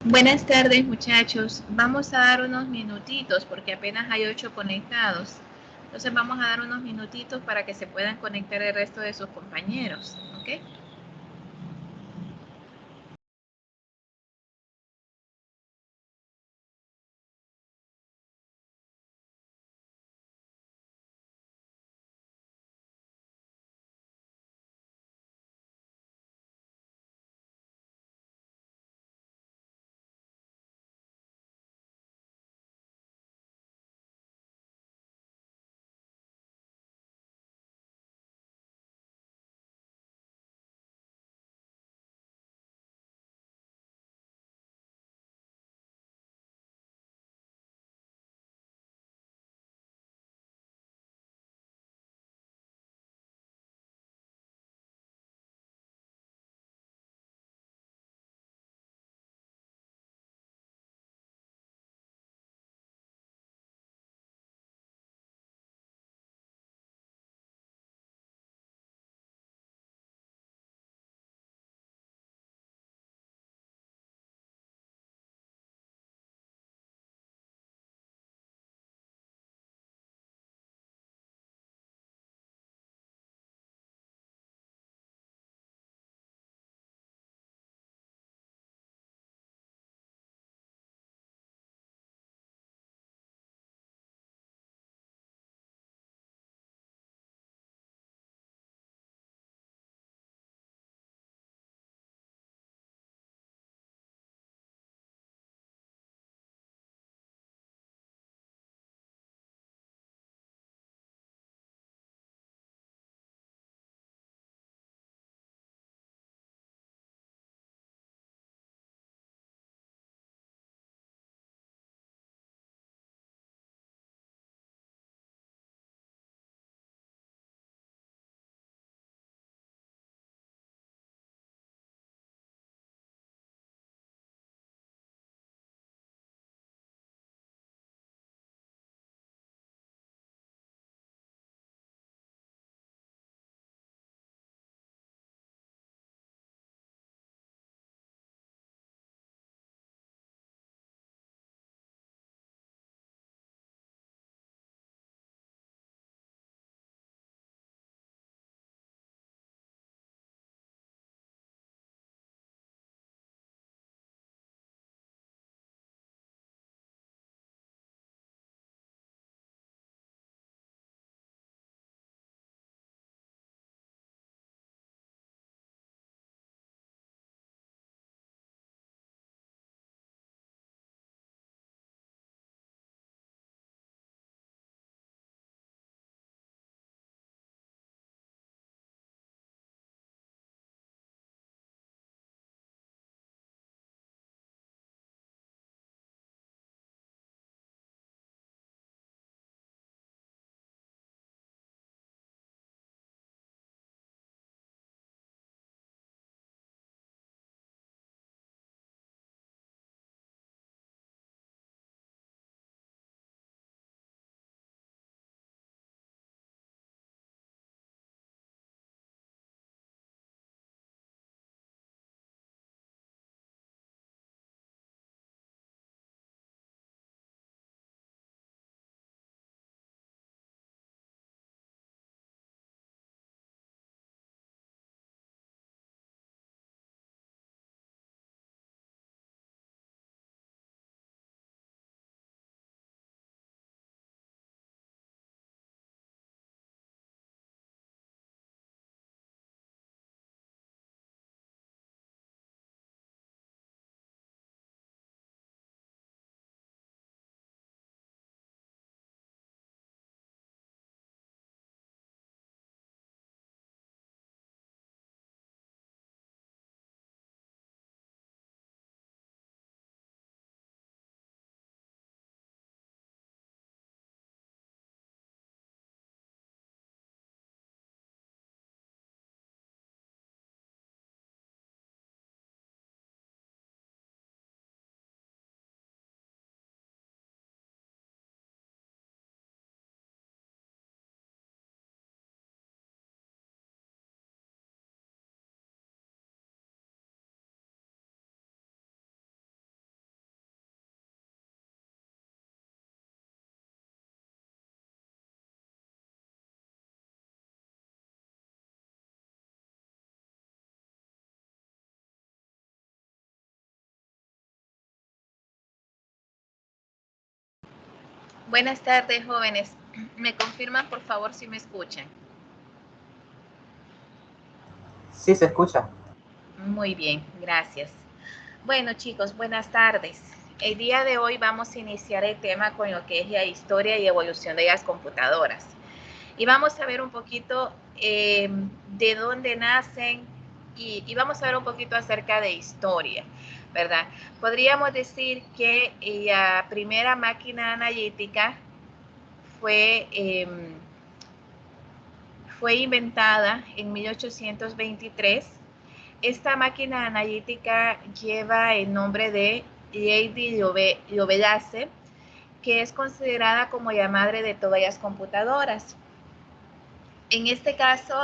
Buenas tardes, muchachos. Vamos a dar unos minutitos porque apenas hay 8 conectados. Entonces vamos a dar unos minutitos para que se puedan conectar el resto de sus compañeros, ¿ok? Buenas tardes, jóvenes. ¿Me confirman, por favor, si me escuchan? Sí, se escucha. Muy bien, gracias. Bueno, chicos, buenas tardes. El día de hoy vamos a iniciar el tema con lo que es la historia y evolución de las computadoras. Y vamos a ver un poquito de dónde nacen y vamos a ver un poquito acerca de historia, ¿verdad? Podríamos decir que la primera máquina analítica fue, fue inventada en 1823. Esta máquina analítica lleva el nombre de Lady Lovelace, que es considerada como la madre de todas las computadoras. En este caso,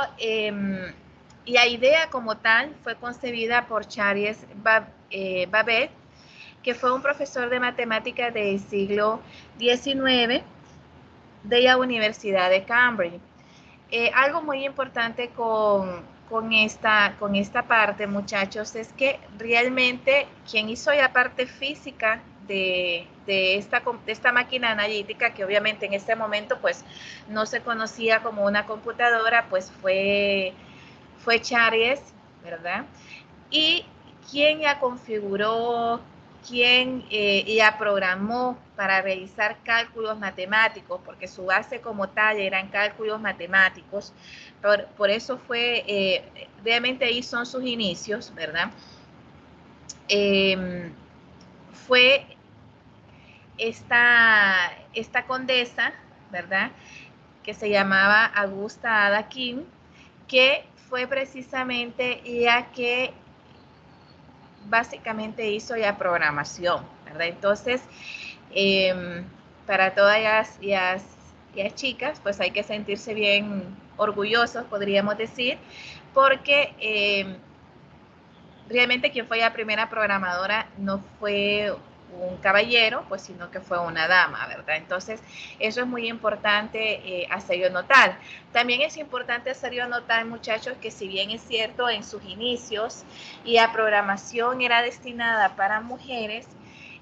la idea como tal fue concebida por Charles Babbage, que fue un profesor de matemáticas del siglo XIX de la Universidad de Cambridge. Algo muy importante con esta parte, muchachos, es que realmente quien hizo la parte física de esta máquina analítica, que obviamente en este momento pues no se conocía como una computadora, pues fue Charles, ¿verdad? Y quien la configuró, quien la programó para realizar cálculos matemáticos, porque su base como tal eran cálculos matemáticos, por eso fue, realmente ahí son sus inicios, ¿verdad? Fue esta condesa, ¿verdad? Que se llamaba Augusta Ada King, que fue precisamente la que básicamente hizo la programación, ¿verdad? Entonces, para todas las chicas, pues hay que sentirse bien orgullosos, podríamos decir, porque realmente quien fue la primera programadora no fue un caballero, pues sino que fue una dama, ¿verdad? Entonces, eso es muy importante hacerlo notar. También es importante hacerlo notar, muchachos, que si bien es cierto, en sus inicios y la programación era destinada para mujeres,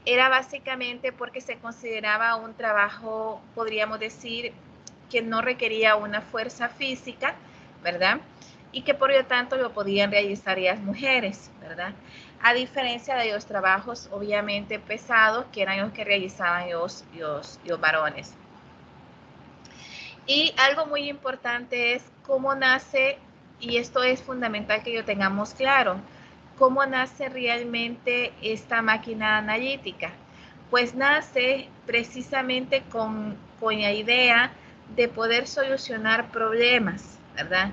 era básicamente porque se consideraba un trabajo, podríamos decir, que no requería una fuerza física, ¿verdad? Y que por lo tanto lo podían realizar las mujeres, ¿verdad? A diferencia de los trabajos obviamente pesados que eran los que realizaban los varones. Y algo muy importante es cómo nace, y esto es fundamental que lo tengamos claro, cómo nace realmente esta máquina analítica. Pues nace precisamente con la idea de poder solucionar problemas, ¿verdad?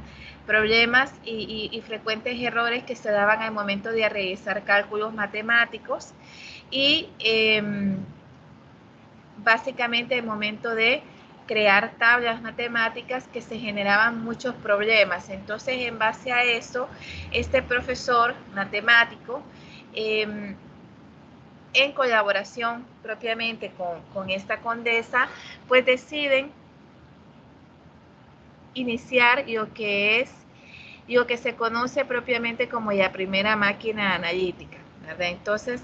Problemas y frecuentes errores que se daban al momento de realizar cálculos matemáticos y básicamente el momento de crear tablas matemáticas que se generaban muchos problemas. Entonces, en base a eso, este profesor matemático, en colaboración propiamente con esta condesa, pues deciden iniciar lo que se conoce propiamente como la primera máquina analítica, ¿verdad? Entonces,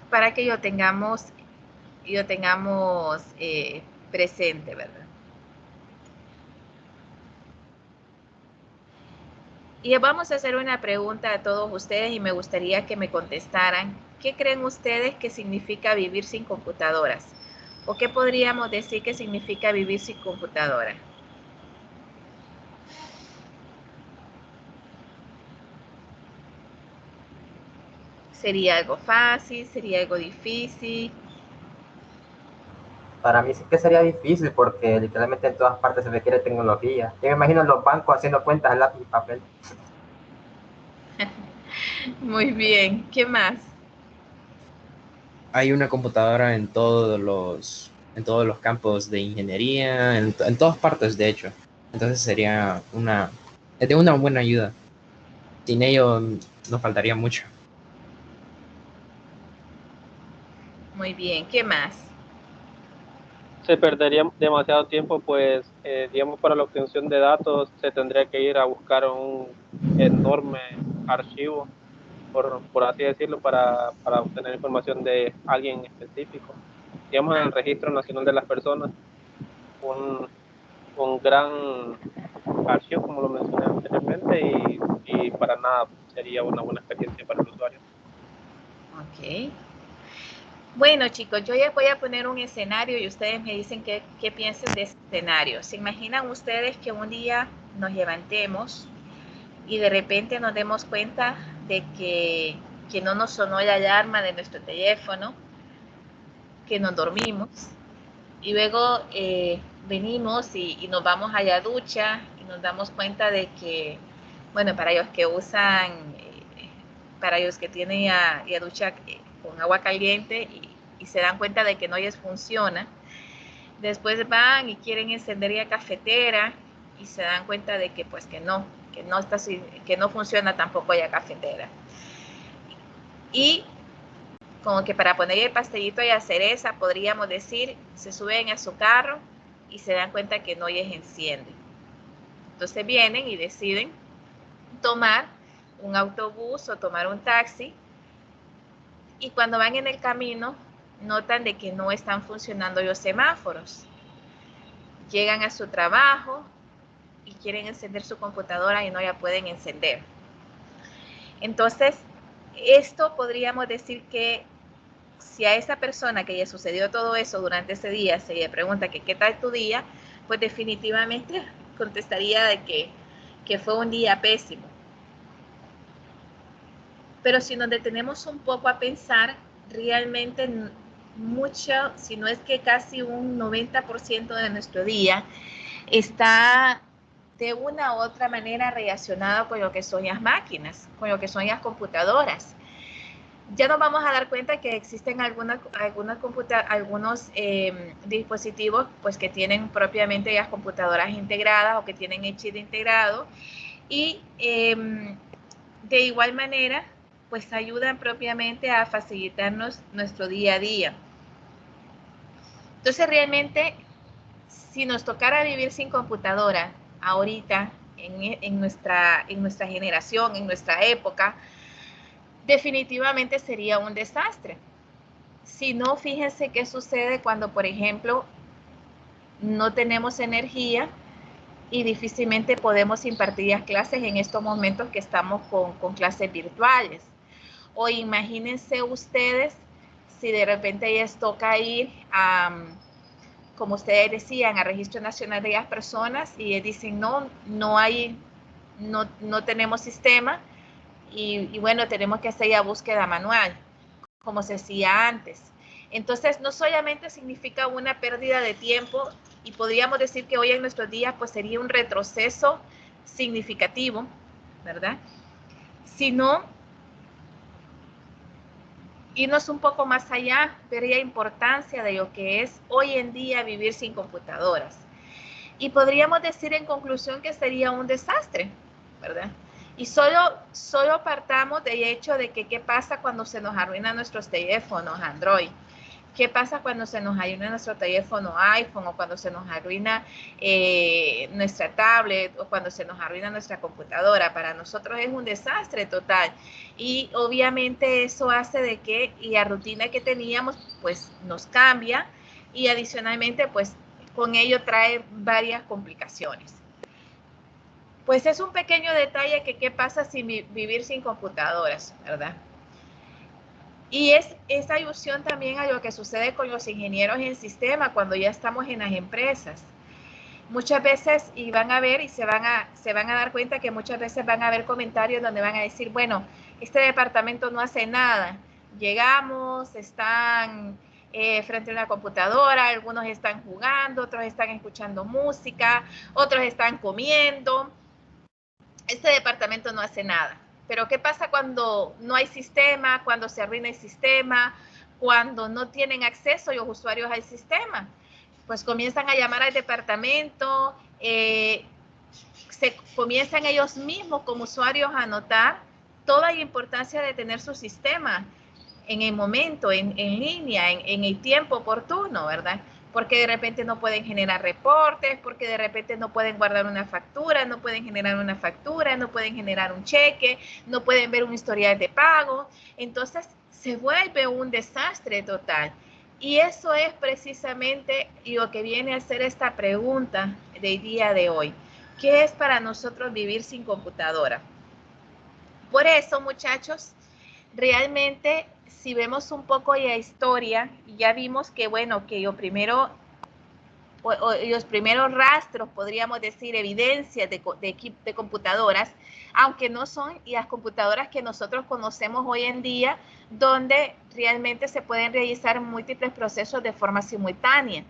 para que lo tengamos presente, ¿verdad? Y vamos a hacer una pregunta a todos ustedes y me gustaría que me contestaran. ¿Qué creen ustedes que significa vivir sin computadoras? ¿O qué podríamos decir que significa vivir sin computadora? ¿Sería algo fácil? ¿Sería algo difícil? Para mí sí que sería difícil porque literalmente en todas partes se requiere tecnología. Yo me imagino los bancos haciendo cuentas en lápiz y papel. Muy bien. ¿Qué más? Hay una computadora en todos los campos de ingeniería, en todas partes, de hecho. Entonces es de una buena ayuda. Sin ello nos faltaría mucho. Muy bien. ¿Qué más? Se perdería demasiado tiempo, pues, digamos, para la obtención de datos se tendría que ir a buscar un enorme archivo, por así decirlo, para obtener información de alguien específico. digamos, en el Registro Nacional de las Personas, un gran archivo, como lo mencioné anteriormente, y para nada sería una buena experiencia para el usuario. Ok. Bueno, chicos, yo ya voy a poner un escenario y ustedes me dicen qué piensan de ese escenario. ¿Se imaginan ustedes que un día nos levantemos y de repente nos demos cuenta de que no nos sonó la alarma de nuestro teléfono, que nos dormimos y luego venimos y nos vamos a la ducha y nos damos cuenta de que, bueno, para ellos que usan, para ellos que tienen la ducha con agua caliente y se dan cuenta de que no les funciona, después van y quieren encender la cafetera y se dan cuenta de que pues que no funciona tampoco la cafetera. Y como que para poner el pastelito y la cereza, podríamos decir, se suben a su carro y se dan cuenta que no les enciende. Entonces vienen y deciden tomar un autobús o tomar un taxi, y cuando van en el camino notan de que no están funcionando los semáforos. Llegan a su trabajo y quieren encender su computadora y no la pueden encender. Entonces, esto podríamos decir que si a esa persona que le sucedió todo eso durante ese día se le pregunta que qué tal tu día, pues definitivamente contestaría de que fue un día pésimo. Pero si nos detenemos un poco a pensar, realmente mucho, si no es que casi un 90% de nuestro día está de una u otra manera relacionado con lo que son las máquinas, con lo que son las computadoras. Ya nos vamos a dar cuenta que existen algunos dispositivos pues, que tienen propiamente las computadoras integradas o que tienen el chip integrado, y de igual manera pues ayudan propiamente a facilitarnos nuestro día a día. Entonces realmente, si nos tocara vivir sin computadora ahorita, en nuestra generación, en nuestra época, definitivamente sería un desastre. Si no, fíjense qué sucede cuando, por ejemplo, no tenemos energía y difícilmente podemos impartir las clases en estos momentos que estamos con clases virtuales. O imagínense ustedes si de repente les toca ir a, como ustedes decían, al Registro Nacional de las Personas y dicen no tenemos sistema y bueno, tenemos que hacer la búsqueda manual, como se hacía antes. Entonces, no solamente significa una pérdida de tiempo, y podríamos decir que hoy en nuestros días pues sería un retroceso significativo, ¿verdad? Sino irnos un poco más allá, ver la importancia de lo que es hoy en día vivir sin computadoras. Y podríamos decir en conclusión que sería un desastre, ¿verdad? Y solo partamos del hecho de que qué pasa cuando se nos arruinan nuestros teléfonos Android. ¿Qué pasa cuando se nos arruina nuestro teléfono iPhone, o cuando se nos arruina nuestra tablet, o cuando se nos arruina nuestra computadora? Para nosotros es un desastre total. Y obviamente eso hace de que la rutina que teníamos pues nos cambia, y adicionalmente pues con ello trae varias complicaciones. Pues es un pequeño detalle que qué pasa sin vivir sin computadoras, ¿verdad? Y es esa alusión también a lo que sucede con los ingenieros en sistema cuando ya estamos en las empresas. Muchas veces, y van a ver y se van a dar cuenta que muchas veces van a haber comentarios donde van a decir, bueno, este departamento no hace nada. Llegamos, están frente a una computadora, algunos están jugando, otros están escuchando música, otros están comiendo. Este departamento no hace nada. Pero ¿qué pasa cuando no hay sistema, cuando se arruina el sistema, cuando no tienen acceso los usuarios al sistema? Pues comienzan a llamar al departamento, se comienzan ellos mismos como usuarios a notar toda la importancia de tener su sistema en el momento, en línea, en el tiempo oportuno, ¿verdad? Porque de repente no pueden generar reportes, porque de repente no pueden guardar una factura, no pueden generar una factura, no pueden generar un cheque, no pueden ver un historial de pago. Entonces se vuelve un desastre total. Y eso es precisamente lo que viene a ser esta pregunta del día de hoy. ¿Qué es para nosotros vivir sin computadora? Por eso, muchachos, realmente si vemos un poco la historia, ya vimos que, bueno, que los primeros rastros, podríamos decir, evidencias de computadoras, aunque no son las computadoras que nosotros conocemos hoy en día, donde realmente se pueden realizar múltiples procesos de forma simultánea.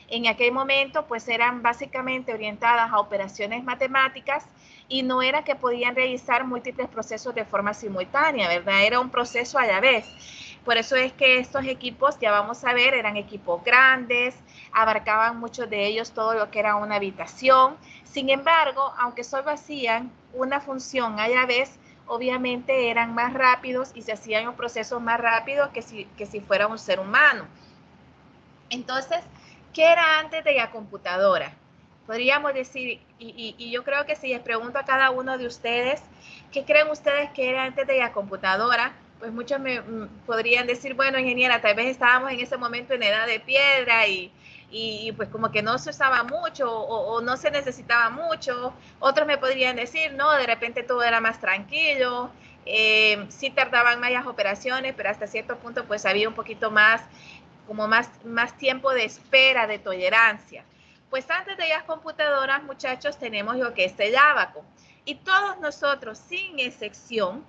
En aquel momento, pues eran básicamente orientadas a operaciones matemáticas y no era que podían realizar múltiples procesos de forma simultánea, ¿verdad? Era un proceso a la vez. Por eso es que estos equipos, ya vamos a ver, eran equipos grandes, abarcaban muchos de ellos todo lo que era una habitación. Sin embargo, aunque solo hacían una función a la vez, obviamente eran más rápidos y se hacían los procesos más rápidos que si fuera un ser humano. Entonces, ¿qué era antes de la computadora? Podríamos decir, y yo creo que si les pregunto a cada uno de ustedes, ¿qué creen ustedes que era antes de la computadora? Pues muchos me podrían decir, bueno, ingeniera, tal vez estábamos en ese momento en edad de piedra y pues como que no se usaba mucho o no se necesitaba mucho. Otros me podrían decir, no, de repente todo era más tranquilo, sí tardaban más las operaciones, pero hasta cierto punto pues había un poquito más, como más tiempo de espera, de tolerancia. Pues antes de las computadoras, muchachos, tenemos lo que es el ábaco. Y todos nosotros, sin excepción,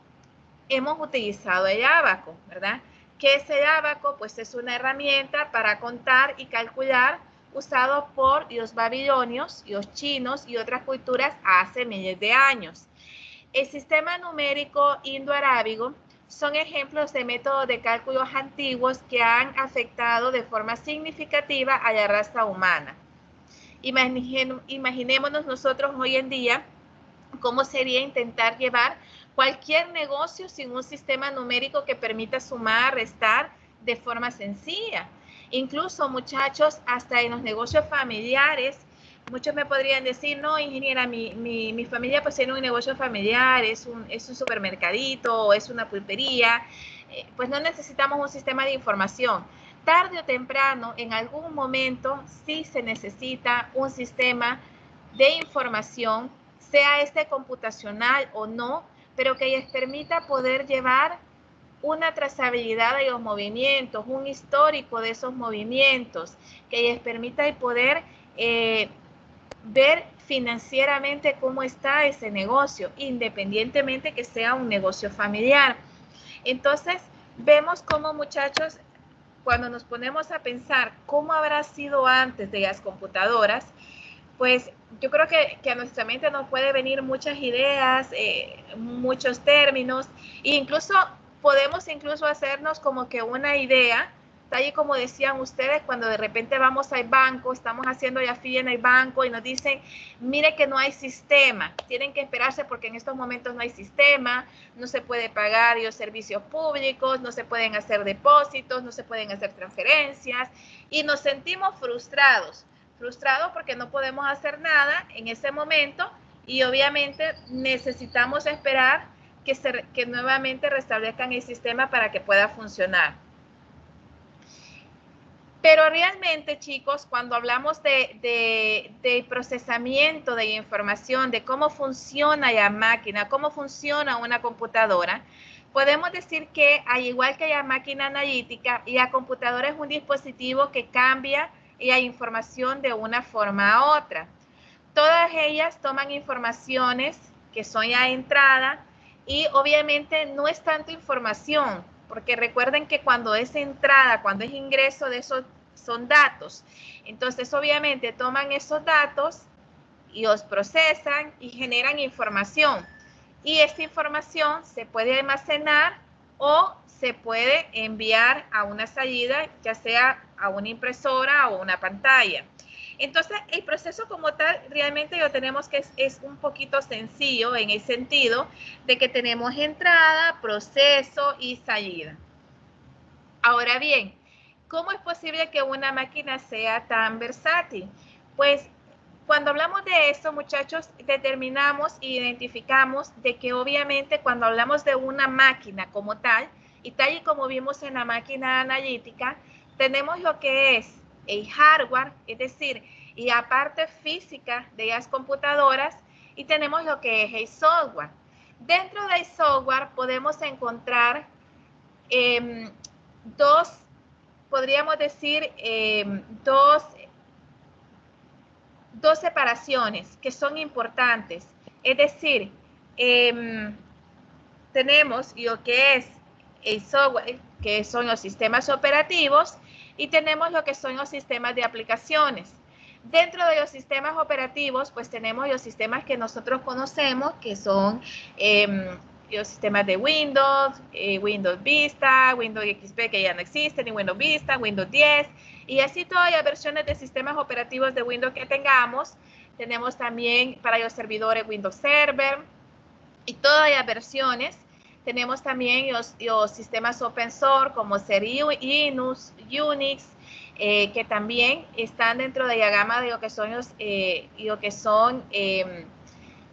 hemos utilizado el ábaco, ¿verdad? ¿Qué es el ábaco? Pues es una herramienta para contar y calcular usado por los babilonios, los chinos y otras culturas hace miles de años. El sistema numérico indo-arábigo son ejemplos de métodos de cálculos antiguos que han afectado de forma significativa a la raza humana. Imaginémonos nosotros hoy en día cómo sería intentar llevar cualquier negocio sin un sistema numérico que permita sumar, restar de forma sencilla. Incluso, muchachos, hasta en los negocios familiares, muchos me podrían decir, no, ingeniera, mi familia pues tiene un negocio familiar, es un supermercadito, o es una pulpería, pues no necesitamos un sistema de información. Tarde o temprano, en algún momento, sí se necesita un sistema de información, sea este computacional o no, pero que les permita poder llevar una trazabilidad de los movimientos, un histórico de esos movimientos, que les permita el poder ver financieramente cómo está ese negocio, independientemente que sea un negocio familiar. Entonces, vemos cómo, muchachos, cuando nos ponemos a pensar cómo habrá sido antes de las computadoras, pues yo creo que a nuestra mente nos puede venir muchas ideas, muchos términos, e incluso podemos hacernos como que una idea, tal y como decían ustedes, cuando de repente vamos al banco, estamos haciendo la fila en el banco y nos dicen, mire que no hay sistema, tienen que esperarse porque en estos momentos no hay sistema, no se puede pagar los servicios públicos, no se pueden hacer depósitos, no se pueden hacer transferencias, y nos sentimos frustrados porque no podemos hacer nada en ese momento y obviamente necesitamos esperar que nuevamente restablezcan el sistema para que pueda funcionar. Pero realmente, chicos, cuando hablamos de procesamiento de información, de cómo funciona la máquina, cómo funciona una computadora, podemos decir que, al igual que la máquina analítica, la computadora es un dispositivo que cambia la información de una forma a otra. Todas ellas toman informaciones que son ya entrada y obviamente no es tanto información, porque recuerden que cuando es entrada, cuando es ingreso de esos son datos. Entonces, obviamente toman esos datos y los procesan y generan información. Y esta información se puede almacenar o se puede enviar a una salida, ya sea a una impresora o una pantalla. Entonces, el proceso como tal, realmente lo tenemos que es un poquito sencillo en el sentido de que tenemos entrada, proceso y salida. Ahora bien, ¿cómo es posible que una máquina sea tan versátil? Pues, cuando hablamos de esto, muchachos, determinamos e identificamos de que obviamente cuando hablamos de una máquina como tal, y tal y como vimos en la máquina analítica, tenemos lo que es el hardware, es decir, y la parte física de las computadoras, y tenemos lo que es el software. Dentro del software podemos encontrar podríamos decir, dos separaciones que son importantes. Es decir, tenemos lo que es el software, que son los sistemas operativos, y tenemos lo que son los sistemas de aplicaciones. Dentro de los sistemas operativos, pues tenemos los sistemas que nosotros conocemos, que son los sistemas de Windows, Windows Vista, Windows XP, que ya no existen, y Windows Vista, Windows 10, y así todas las versiones de sistemas operativos de Windows que tengamos. Tenemos también para los servidores Windows Server y todas las versiones. Tenemos también los sistemas open source como ser Linux, Unix, que también están dentro de la gama de lo que son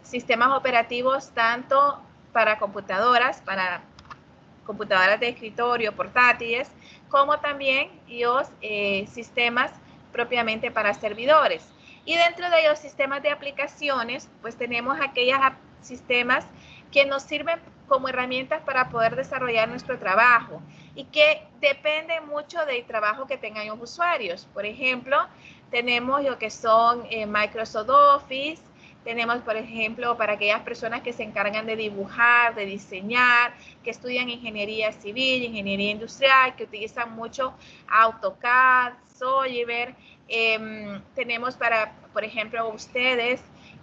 sistemas operativos tanto para computadoras de escritorio, portátiles, como también los sistemas propiamente para servidores. Y dentro de los sistemas de aplicaciones, pues tenemos aquellos sistemas que nos sirven como herramientas para poder desarrollar nuestro trabajo y que dependen mucho del trabajo que tengan los usuarios. Por ejemplo, tenemos lo que son Microsoft Office, tenemos, por ejemplo, para aquellas personas que se encargan de dibujar, de diseñar, que estudian ingeniería civil, ingeniería industrial, que utilizan mucho AutoCAD, Solver. Tenemos para, por ejemplo, ustedes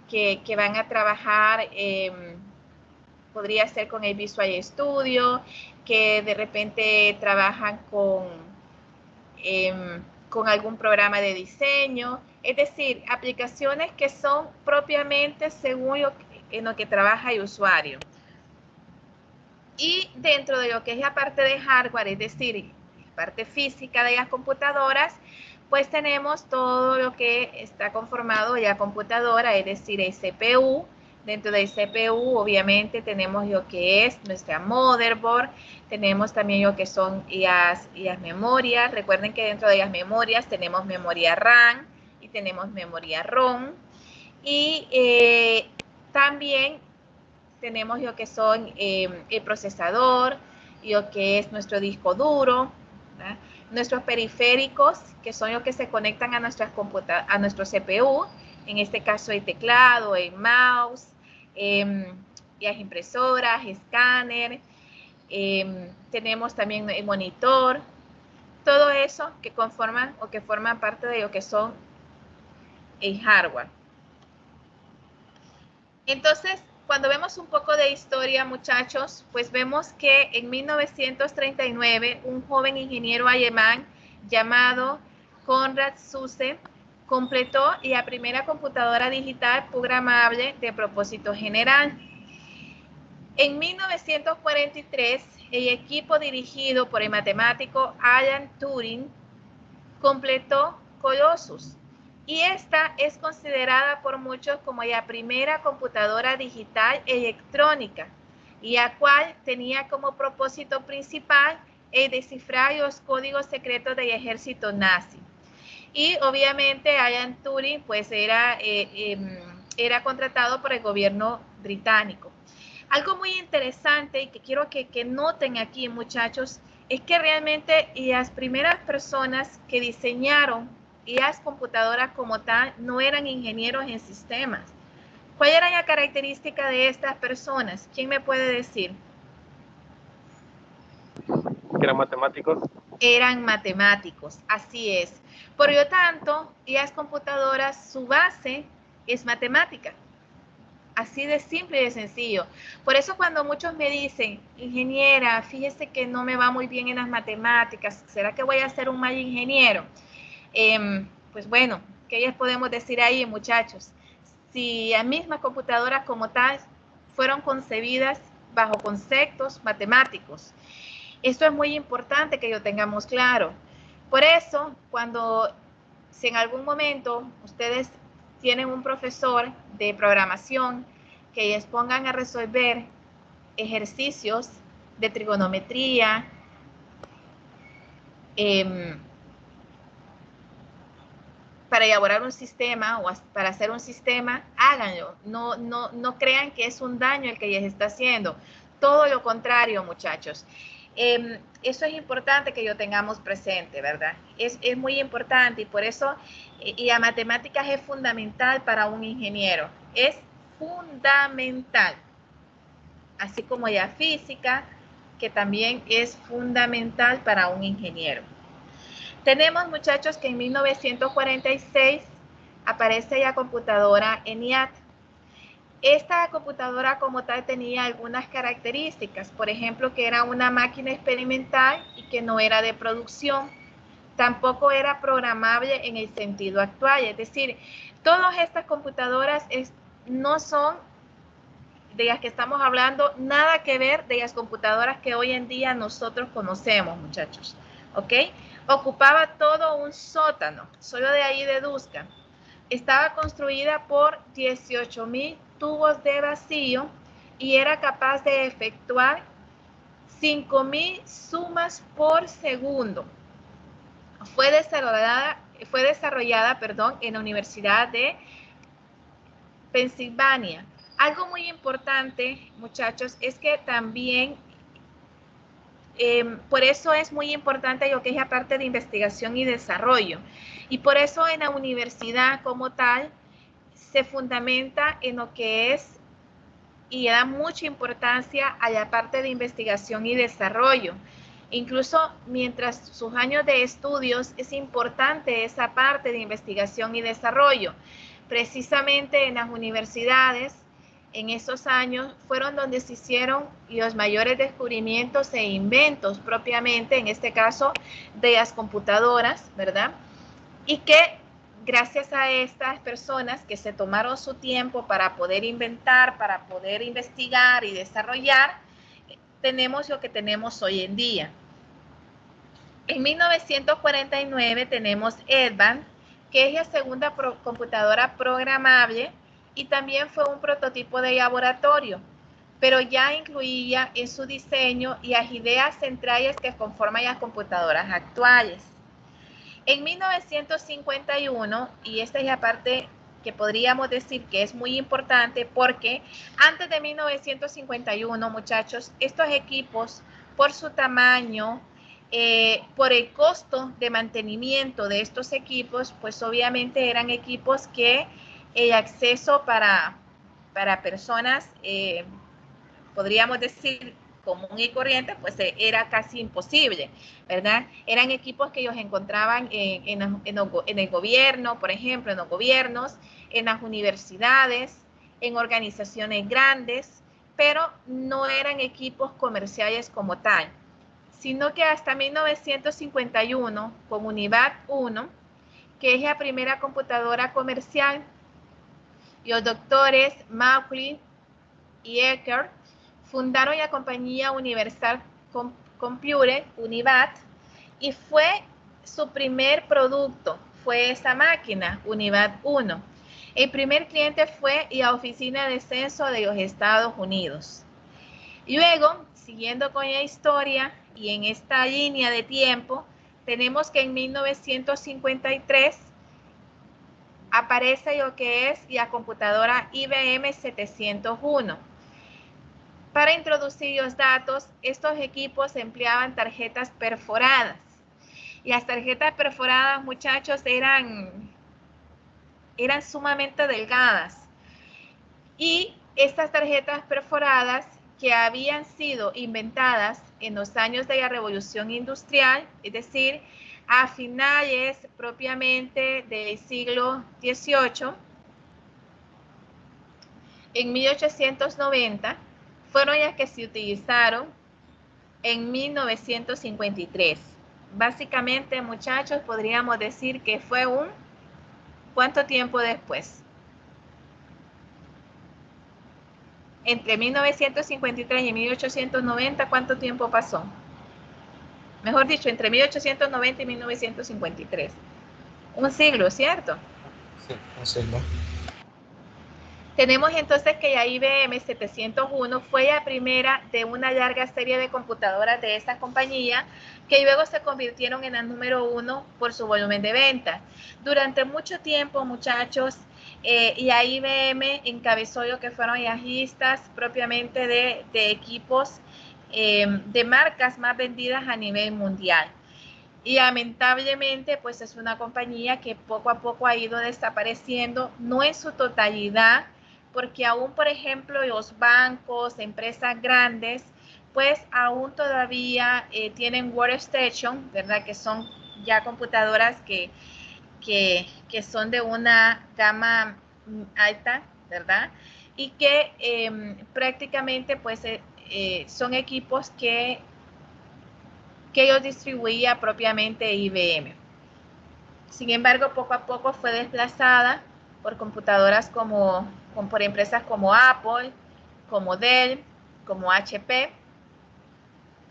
que van a trabajar, podría ser con el Visual Studio, que de repente trabajan con algún programa de diseño, es decir, aplicaciones que son propiamente según en lo que trabaja el usuario. Y dentro de lo que es la parte de hardware, es decir, la parte física de las computadoras, pues tenemos todo lo que está conformado de la computadora, es decir, el CPU. Dentro del CPU, obviamente, tenemos lo que es nuestra motherboard, tenemos también lo que son las memorias. Recuerden que dentro de las memorias tenemos memoria RAM y tenemos memoria ROM. Y también tenemos lo que son el procesador, lo que es nuestro disco duro, ¿verdad? Nuestros periféricos, que son los que se conectan a nuestro CPU, en este caso el teclado, el mouse, las impresoras, escáner, tenemos también el monitor, todo eso que conforman o que forman parte de lo que son el hardware. Entonces, cuando vemos un poco de historia, muchachos, pues vemos que en 1939 un joven ingeniero alemán llamado Konrad Zuse completó la primera computadora digital programable de propósito general. En 1943, el equipo dirigido por el matemático Alan Turing completó Colossus, y esta es considerada por muchos como la primera computadora digital electrónica, y la cual tenía como propósito principal el descifrar los códigos secretos del ejército nazi. Y obviamente Alan Turing pues era contratado por el gobierno británico. Algo muy interesante y que quiero que noten aquí, muchachos, es que realmente las primeras personas que diseñaron las computadoras como tal no eran ingenieros en sistemas. ¿Cuál era la característica de estas personas? ¿Quién me puede decir? Que eran matemáticos. Eran matemáticos, así es. Por lo tanto, las computadoras, su base es matemática. Así de simple y de sencillo. Por eso cuando muchos me dicen, ingeniera, fíjese que no me va muy bien en las matemáticas, ¿será que voy a ser un mal ingeniero? Pues bueno, ¿qué les podemos decir ahí, muchachos? Si las mismas computadoras como tal fueron concebidas bajo conceptos matemáticos. Esto es muy importante que lo tengamos claro. Por eso, si en algún momento ustedes tienen un profesor de programación que les pongan a resolver ejercicios de trigonometría, para elaborar un sistema o para hacer un sistema, háganlo. No crean que es un daño el que les está haciendo. Todo lo contrario, muchachos. Eso es importante que lo tengamos presente, ¿verdad? Es muy importante y por eso, y la matemáticas es fundamental para un ingeniero. Es fundamental. Así como la física, que también es fundamental para un ingeniero. Tenemos, muchachos, que en 1946 aparece la computadora ENIAC. Esta computadora como tal tenía algunas características, por ejemplo, que era una máquina experimental y que no era de producción. Tampoco era programable en el sentido actual, es decir, todas estas computadoras no son de las que estamos hablando, nada que ver de las computadoras que hoy en día nosotros conocemos, muchachos, ¿ok? Ocupaba todo un sótano, solo de ahí deduzcan. Estaba construida por 18,000 tubos de vacío y era capaz de efectuar 5,000 sumas por segundo. Fue desarrollada, en la Universidad de Pensilvania. Algo muy importante, muchachos, es que también, por eso es muy importante lo que es la parte de investigación y desarrollo. Y por eso en la universidad como tal, se fundamenta en lo que es y da mucha importancia a la parte de investigación y desarrollo. Incluso mientras sus años de estudios es importante esa parte de investigación y desarrollo. Precisamente en las universidades, en esos años, fueron donde se hicieron los mayores descubrimientos e inventos propiamente, en este caso, de las computadoras, ¿verdad? Y que gracias a estas personas que se tomaron su tiempo para poder inventar, para poder investigar y desarrollar, tenemos lo que tenemos hoy en día. En 1949 tenemos Edvan, que es la segunda computadora programable y también fue un prototipo de laboratorio, pero ya incluía en su diseño las ideas centrales que conforman las computadoras actuales. En 1951, y esta es la parte que podríamos decir que es muy importante porque antes de 1951, muchachos, estos equipos, por su tamaño, por el costo de mantenimiento de estos equipos, pues obviamente eran equipos que el acceso para personas, podríamos decir, común y corriente, pues era casi imposible, ¿verdad? Eran equipos que ellos encontraban en el gobierno, por ejemplo, en los gobiernos, en las universidades, en organizaciones grandes, pero no eran equipos comerciales como tal, sino que hasta 1951, con Univac 1, que es la primera computadora comercial, los doctores Macaulay y Eckert fundaron la compañía Universal Computer, Univac, y fue su primer producto, fue esa máquina, Univac 1. El primer cliente fue la Oficina de Censo de los Estados Unidos. Luego, siguiendo con la historia y en esta línea de tiempo, tenemos que en 1953 aparece lo que es la computadora IBM 701. Para introducir los datos, estos equipos empleaban tarjetas perforadas. Y las tarjetas perforadas, muchachos, eran sumamente delgadas. Y estas tarjetas perforadas que habían sido inventadas en los años de la Revolución Industrial, es decir, a finales propiamente del siglo XVIII, en 1890, fueron las que se utilizaron en 1953. Básicamente, muchachos, podríamos decir que fue ¿cuánto tiempo después? Entre 1953 y 1890, ¿cuánto tiempo pasó? Mejor dicho, entre 1890 y 1953. Un siglo, ¿cierto? Sí, un siglo. Tenemos entonces que la IBM 701 fue la primera de una larga serie de computadoras de esta compañía que luego se convirtieron en la número 1 por su volumen de ventas. Durante mucho tiempo, muchachos, la IBM encabezó lo que fueron las listas propiamente de equipos de marcas más vendidas a nivel mundial. Y lamentablemente, pues es una compañía que poco a poco ha ido desapareciendo, no en su totalidad, porque aún, por ejemplo, los bancos, empresas grandes, pues aún todavía tienen workstation, ¿verdad? Que son ya computadoras que son de una gama alta, ¿verdad? Y que prácticamente pues son equipos que ellos distribuía propiamente IBM. Sin embargo, poco a poco fue desplazada por computadoras por empresas como Apple, como Dell, como HP.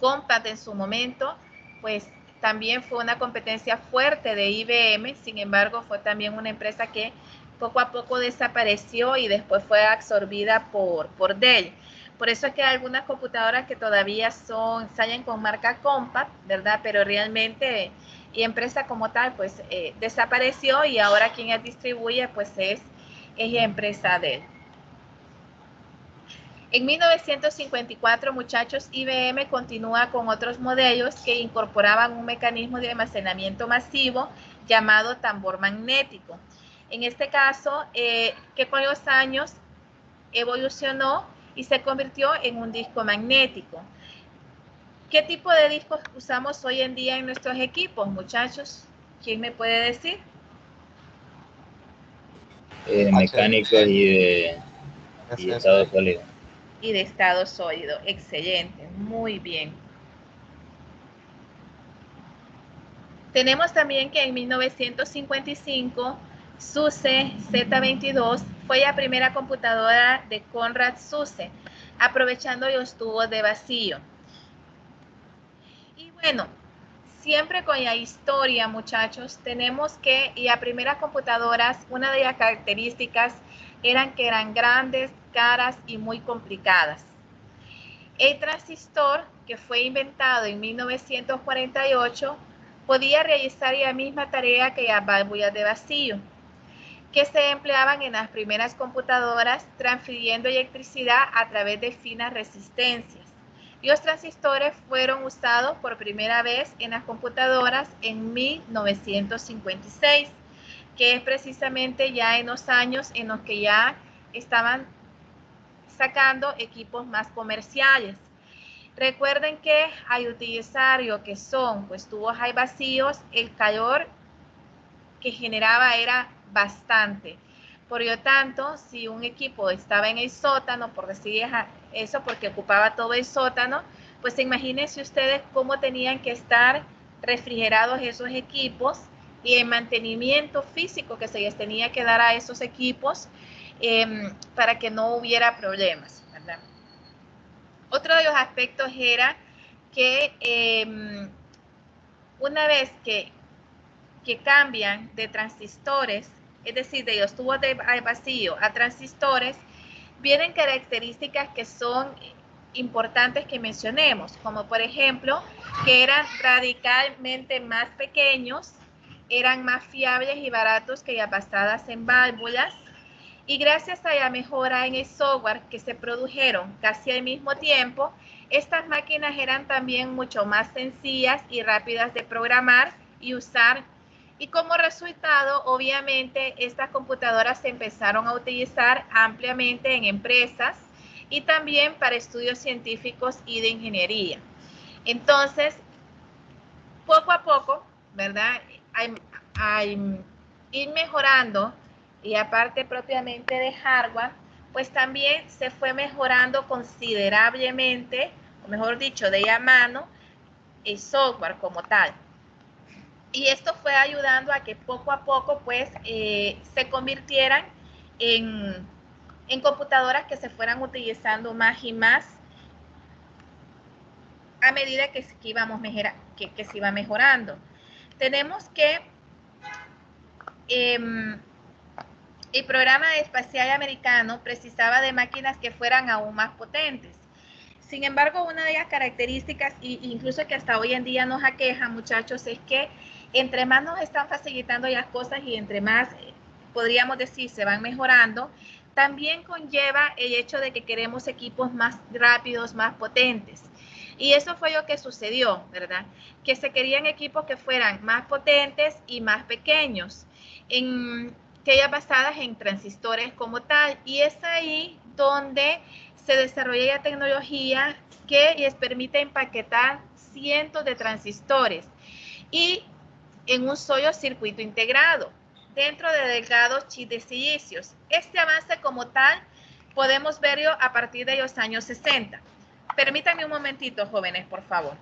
Compaq en su momento, pues también fue una competencia fuerte de IBM, sin embargo, fue también una empresa que poco a poco desapareció y después fue absorbida por Dell. Por eso es que hay algunas computadoras que todavía salen con marca Compaq, ¿verdad? Pero realmente, y empresa como tal, pues desapareció y ahora quien las distribuye, pues es la empresa Dell. En 1954, muchachos, IBM continúa con otros modelos que incorporaban un mecanismo de almacenamiento masivo llamado tambor magnético. En este caso, que con los años evolucionó y se convirtió en un disco magnético. ¿Qué tipo de discos usamos hoy en día en nuestros equipos, muchachos? ¿Quién me puede decir? Mecánicos y estado sólido. Y de estado sólido. Excelente, muy bien. Tenemos también que en 1955 SUSE Z22 fue la primera computadora de Konrad Zuse, aprovechando los tubos de vacío. Y bueno, siempre con la historia, muchachos, tenemos que las primeras computadoras, una de las características eran que eran grandes, caras y muy complicadas. El transistor, que fue inventado en 1948, podía realizar la misma tarea que las válvulas de vacío, que se empleaban en las primeras computadoras, transfiriendo electricidad a través de finas resistencias. Los transistores fueron usados por primera vez en las computadoras en 1956, que es precisamente ya en los años en los que ya estaban sacando equipos más comerciales. Recuerden que al utilizar lo que son pues tubos hay vacíos, el calor que generaba era bastante. Por lo tanto, si un equipo estaba en el sótano, por decir eso, porque ocupaba todo el sótano, pues imagínense ustedes cómo tenían que estar refrigerados esos equipos y el mantenimiento físico que se les tenía que dar a esos equipos para que no hubiera problemas, ¿verdad? Otro de los aspectos era que una vez que cambian de transistores, es decir, de los tubos de vacío a transistores, vienen características que son importantes que mencionemos, como por ejemplo, que eran radicalmente más pequeños, eran más fiables y baratos que las basadas en válvulas, y gracias a la mejora en el software que se produjeron casi al mismo tiempo, estas máquinas eran también mucho más sencillas y rápidas de programar y usar. Y como resultado, obviamente, estas computadoras se empezaron a utilizar ampliamente en empresas y también para estudios científicos y de ingeniería. Entonces, poco a poco, ¿verdad? Al ir mejorando y aparte propiamente de hardware, pues también se fue mejorando considerablemente, o mejor dicho, de la mano, el software como tal. Y esto fue ayudando a que poco a poco pues se convirtieran en computadoras que se fueran utilizando más y más a medida que se iba mejorando. Tenemos que el programa espacial americano precisaba de máquinas que fueran aún más potentes. Sin embargo, una de las características, incluso que hasta hoy en día nos aqueja, muchachos, es que entre más nos están facilitando las cosas y entre más, podríamos decir, se van mejorando, también conlleva el hecho de que queremos equipos más rápidos, más potentes. Y eso fue lo que sucedió, ¿verdad? Que se querían equipos que fueran más potentes y más pequeños, que ya basadas en transistores como tal. Y es ahí donde se desarrolla la tecnología que les permite empaquetar cientos de transistores y en un solo circuito integrado dentro de delgados chips de silicios. Este avance como tal podemos verlo a partir de los años 60. Permítanme un momentito, jóvenes, por favor.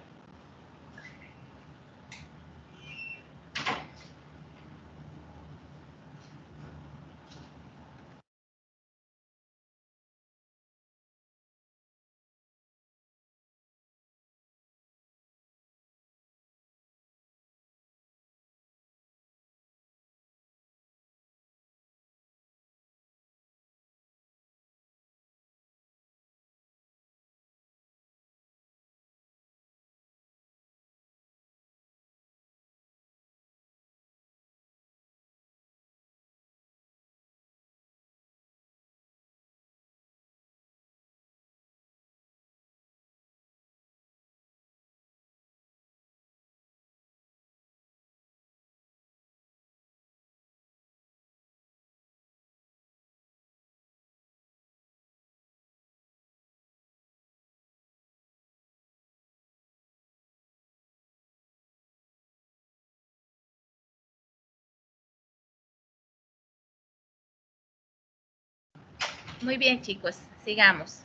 Muy bien, chicos, sigamos.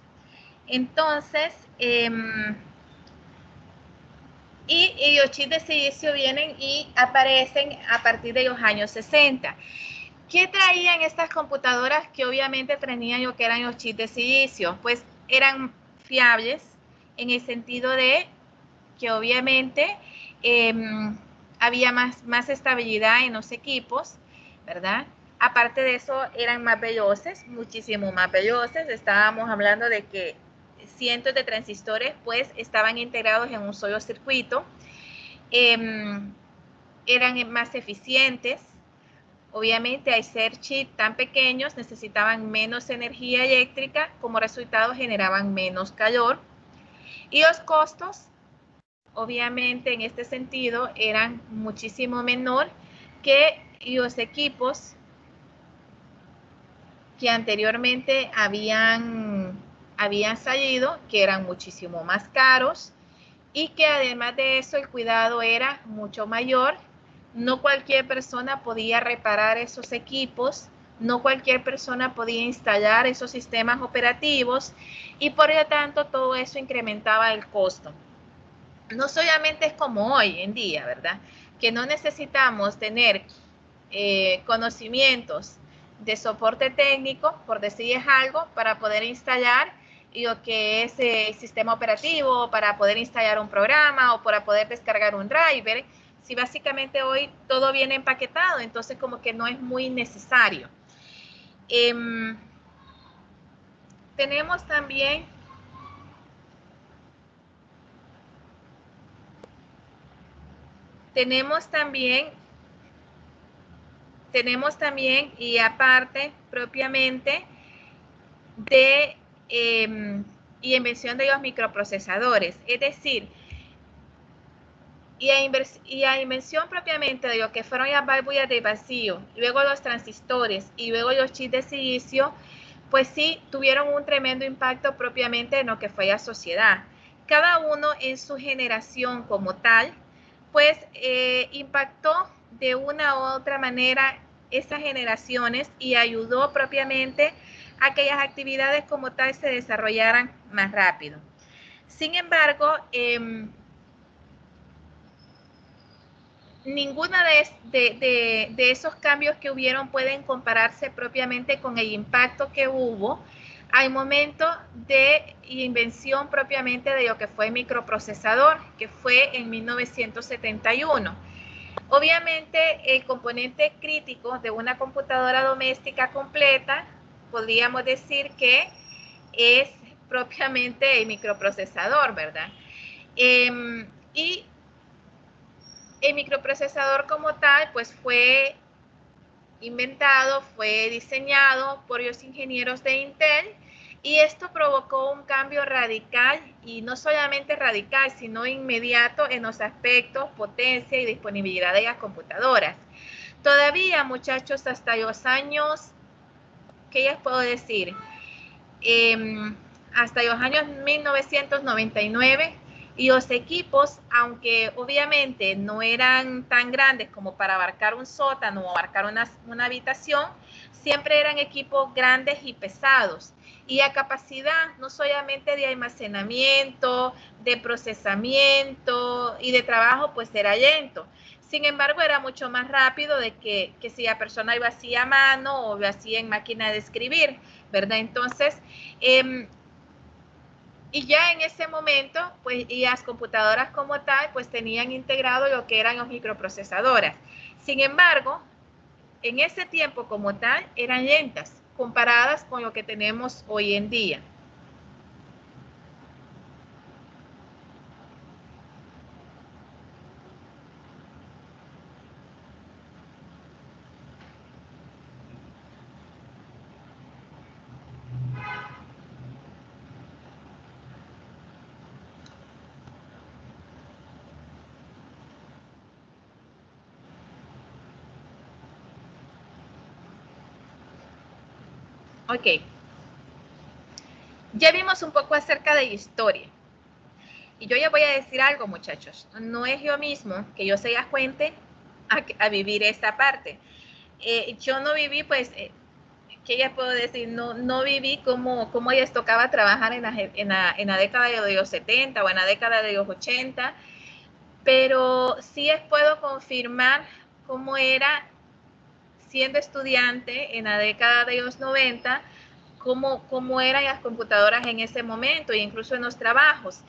Entonces, y los chips de silicio vienen y aparecen a partir de los años 60. ¿Qué traían estas computadoras que obviamente tenían lo que eran los chips de silicio? Pues eran fiables en el sentido de que obviamente había más estabilidad en los equipos, ¿verdad? Aparte de eso, eran más veloces, muchísimo más veloces. Estábamos hablando de que cientos de transistores pues estaban integrados en un solo circuito. Eran más eficientes. Obviamente, al ser chips tan pequeños, necesitaban menos energía eléctrica, como resultado generaban menos calor. Y los costos, obviamente, en este sentido, eran muchísimo menor que los equipos que anteriormente habían salido, que eran muchísimo más caros y que además de eso el cuidado era mucho mayor. No cualquier persona podía reparar esos equipos, no cualquier persona podía instalar esos sistemas operativos y por lo tanto todo eso incrementaba el costo. No solamente es como hoy en día, ¿verdad? Que no necesitamos tener conocimientos de soporte técnico, por decirles algo, para poder instalar lo que es el sistema operativo, para poder instalar un programa o para poder descargar un driver. Si básicamente hoy todo viene empaquetado, entonces como que no es muy necesario. Tenemos también y aparte propiamente de y invención de los microprocesadores, es decir, y a invención propiamente de lo que fueron las válvulas de vacío, luego los transistores y luego los chips de silicio, pues sí tuvieron un tremendo impacto propiamente en lo que fue la sociedad. Cada uno en su generación como tal, pues impactó de una u otra manera esas generaciones y ayudó propiamente a que las actividades como tal se desarrollaran más rápido. Sin embargo, ninguna de esos cambios que hubieron pueden compararse propiamente con el impacto que hubo al momento de invención propiamente de lo que fue el microprocesador, que fue en 1971. Obviamente, el componente crítico de una computadora doméstica completa, podríamos decir que es propiamente el microprocesador, ¿verdad? Y el microprocesador como tal, pues fue inventado, fue diseñado por los ingenieros de Intel, y esto provocó un cambio radical, y no solamente radical, sino inmediato en los aspectos potencia y disponibilidad de las computadoras. Todavía, muchachos, hasta los años, ¿qué les puedo decir? Hasta los años 1999, y los equipos, aunque obviamente no eran tan grandes como para abarcar un sótano o abarcar una habitación, siempre eran equipos grandes y pesados. Y a capacidad no solamente de almacenamiento, de procesamiento y de trabajo, pues era lento. Sin embargo, era mucho más rápido de que si la persona lo hacía a mano o lo hacía en máquina de escribir, ¿verdad? Entonces, y ya en ese momento, pues, y las computadoras como tal, pues tenían integrado lo que eran los microprocesadores. Sin embargo, en ese tiempo como tal, eran lentas, comparadas con lo que tenemos hoy en día. Ok, ya vimos un poco acerca de la historia. Y yo ya voy a decir algo, muchachos. No es lo mismo que yo se las cuente a vivir esta parte. Yo no viví, pues, ¿qué ya puedo decir? No viví cómo les tocaba trabajar en la década de los 70 o en la década de los 80, pero sí les puedo confirmar cómo era siendo estudiante en la década de los 90, cómo eran las computadoras en ese momento e incluso en los trabajos.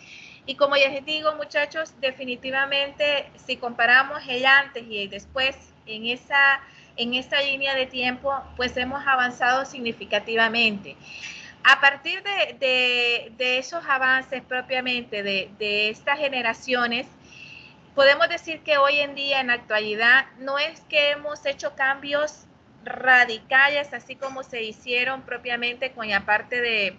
Y como ya les digo, muchachos, definitivamente si comparamos el antes y el después en esta línea de tiempo, pues hemos avanzado significativamente. A partir de esos avances propiamente de estas generaciones, podemos decir que hoy en día, en la actualidad, no es que hemos hecho cambios radicales, así como se hicieron propiamente con la parte de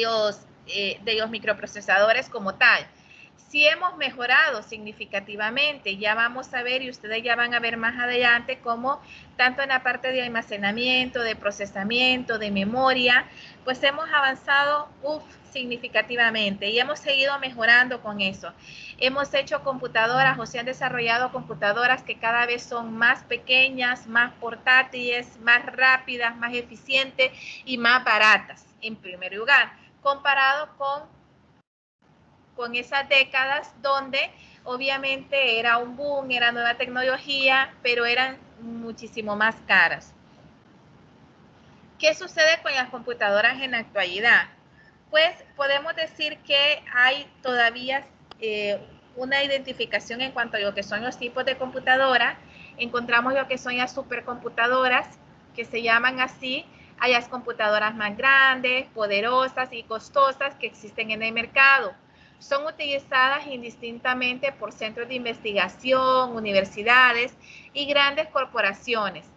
los microprocesadores como tal. Sí hemos mejorado significativamente, ya vamos a ver y ustedes ya van a ver más adelante cómo tanto en la parte de almacenamiento, de procesamiento, de memoria, pues hemos avanzado significativamente y hemos seguido mejorando con eso. Hemos hecho computadoras o se han desarrollado computadoras que cada vez son más pequeñas, más portátiles, más rápidas, más eficientes y más baratas, en primer lugar, comparado con esas décadas donde obviamente era un boom, era nueva tecnología, pero eran muchísimo más caras. ¿Qué sucede con las computadoras en la actualidad? Pues podemos decir que hay todavía una identificación en cuanto a lo que son los tipos de computadora. Encontramos lo que son las supercomputadoras, que se llaman así, a las computadoras más grandes, poderosas y costosas que existen en el mercado. Son utilizadas indistintamente por centros de investigación, universidades y grandes corporaciones.